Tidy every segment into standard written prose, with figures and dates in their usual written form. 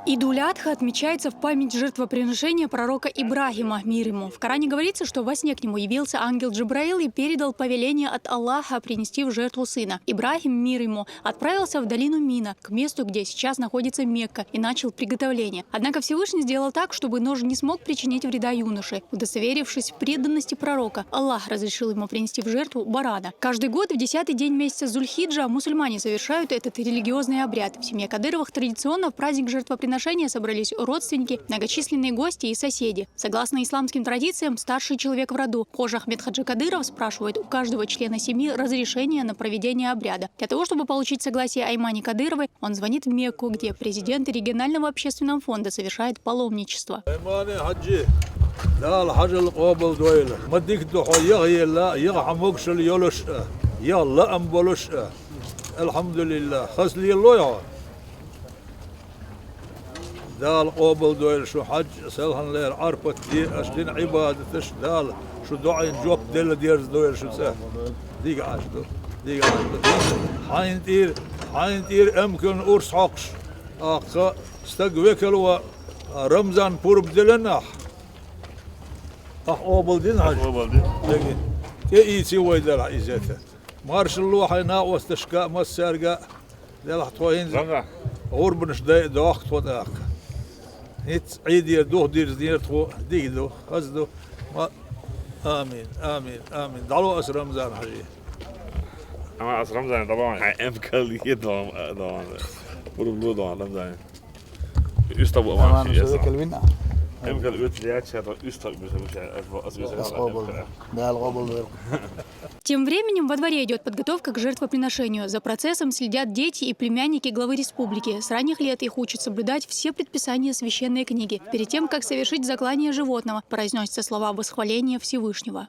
Идуль-Адха отмечается в память жертвоприношения пророка Ибрагима, мир ему. В Коране говорится, что во сне к нему явился ангел Джибраил и передал повеление от Аллаха принести в жертву сына. Ибрагим, мир ему, отправился в долину Мина, к месту, где сейчас находится Мекка, и начал приготовление. Однако Всевышний сделал так, чтобы нож не смог причинить вреда юноше. Удостоверившись в преданности пророка, Аллах разрешил ему принести в жертву барана. Каждый год в 10-й день месяца Зуль-Хиджа мусульмане совершают этот религиозный обряд. В семье Кадыровых традиционно в праздник жертвоприношения собрались родственники, многочисленные гости и соседи. Согласно исламским традициям, старший человек в роду, Хожа Ахмед Хаджи Кадыров, спрашивает у каждого члена семьи разрешение на проведение обряда. Для того, чтобы получить согласие Аймани Кадыровой, он звонит в Мекку, где президент регионального общественного фонда совершает паломничество. دال قابل دويل شو حج سلهن لير عرفت دي أشلين عبادتش دال شو دعين جوب دل ديرز دويل شو سه ديق عشتو حين تير أمكن أورس حقش أخ استقبكل و رمضان بورب دلناح قابل دين حج قابل دين لكن كيسي ويدل عيزته مارش الله حينا واستشكاء مسرقة دل حطوين غربنش داخت وداخ هيت عيد يردوه دير زنيرتو ديدو خزدو آمين آمين آمين دعوا أس رمضان حجي أما أس رمضان طبعا أمكال يدوم بربلو دوم رمضان يستبوا ما شيء يسمع أمكال يتليات شر يستبوا Тем временем во дворе идет подготовка к жертвоприношению. За процессом следят дети и племянники главы республики. С ранних лет их учат соблюдать все предписания священной книги. Перед тем, как совершить заклание животного, произносятся слова восхваления Всевышнего.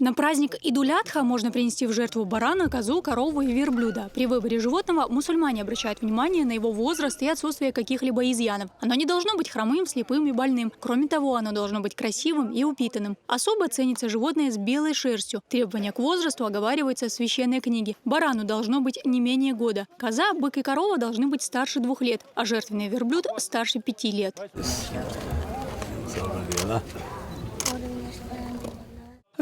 На праздник Идуль-Адха можно принести в жертву барана, козу, корову и верблюда. При выборе животного мусульмане обращают внимание на его возраст и отсутствие каких-либо изъянов. Оно не должно быть хромым, слепым и больным. Кроме того, оно должно быть красивым и упитанным. Особо ценится животное с белой шерстью. Требования к возрасту оговариваются в священной книге. Барану должно быть не менее года. Коза, бык и корова должны быть старше 2 лет, а жертвенный верблюд старше 5 лет.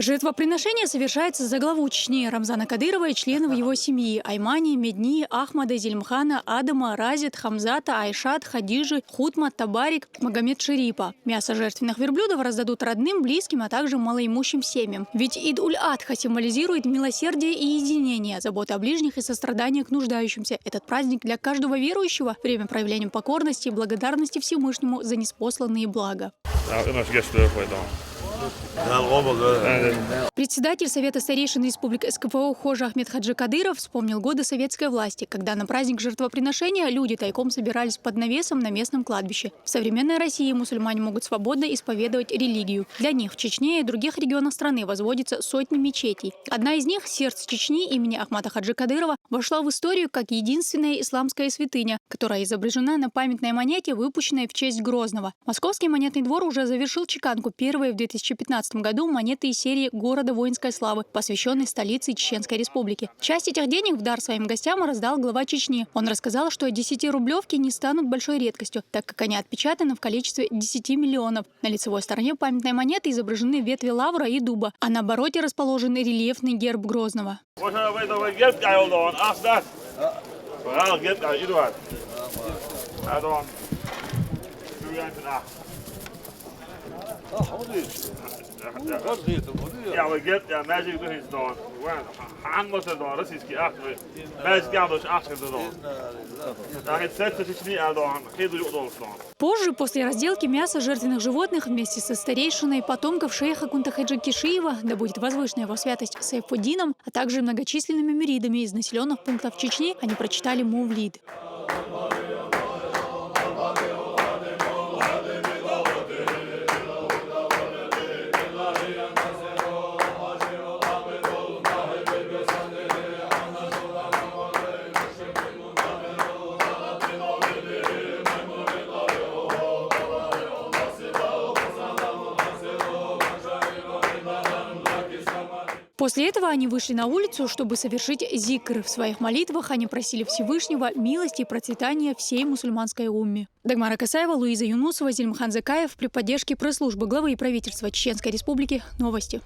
Жертвоприношение совершается за главу Чечни Рамзана Кадырова и членов его семьи – Аймани, Медни, Ахмада, Зильмхана, Адама, Разит, Хамзата, Айшат, Хадижи, Хутма, Табарик, Магомед Шерипа. Мясо жертвенных верблюдов раздадут родным, близким, а также малоимущим семьям. Ведь Идуль-Адха символизирует милосердие и единение, заботу о ближних и сострадание к нуждающимся. Этот праздник для каждого верующего – время проявления покорности и благодарности Всевышнему за неспосланные блага. Председатель Совета старейшин Республики СКФО Хожа Ахмед Хаджи Кадыров вспомнил годы советской власти, когда на праздник жертвоприношения люди тайком собирались под навесом на местном кладбище. В современной России мусульмане могут свободно исповедовать религию. Для них в Чечне и других регионах страны возводятся сотни мечетей. Одна из них, сердце Чечни имени Ахмада Хаджи Кадырова, вошла в историю как единственная исламская святыня, которая изображена на памятной монете, выпущенной в честь Грозного. Московский монетный двор уже завершил чеканку первой в 2015 году монеты из серии «Города воинской славы», посвященной столице Чеченской Республики. Часть этих денег в дар своим гостям раздал глава Чечни. Он рассказал, что 10-рублевки не станут большой редкостью, так как они отпечатаны в количестве 10 миллионов. На лицевой стороне памятной монеты изображены ветви лавра и дуба, а на обороте расположен рельефный герб Грозного. Ja, we get ja magic doing dan. Han måste då russiski aktiv. Magic kan då aktiv då. Där är sätt att ni är då. Hedu då. Позже, после разделки мяса жертвенных животных вместе со старейшиной потомков шейха Кунтахаджи Кишиева, да будет возвышена его святость Сайфуддином, а также многочисленными мюридами из населенных пунктов Чечни, они прочитали мувлид. После этого они вышли на улицу, чтобы совершить зикр. В своих молитвах они просили Всевышнего милости и процветания всей мусульманской умме. Дагмара Касаева, Луиза Юнусова, Зильмхан Закаев при поддержке пресс-службы главы и правительства Чеченской Республики. Новости.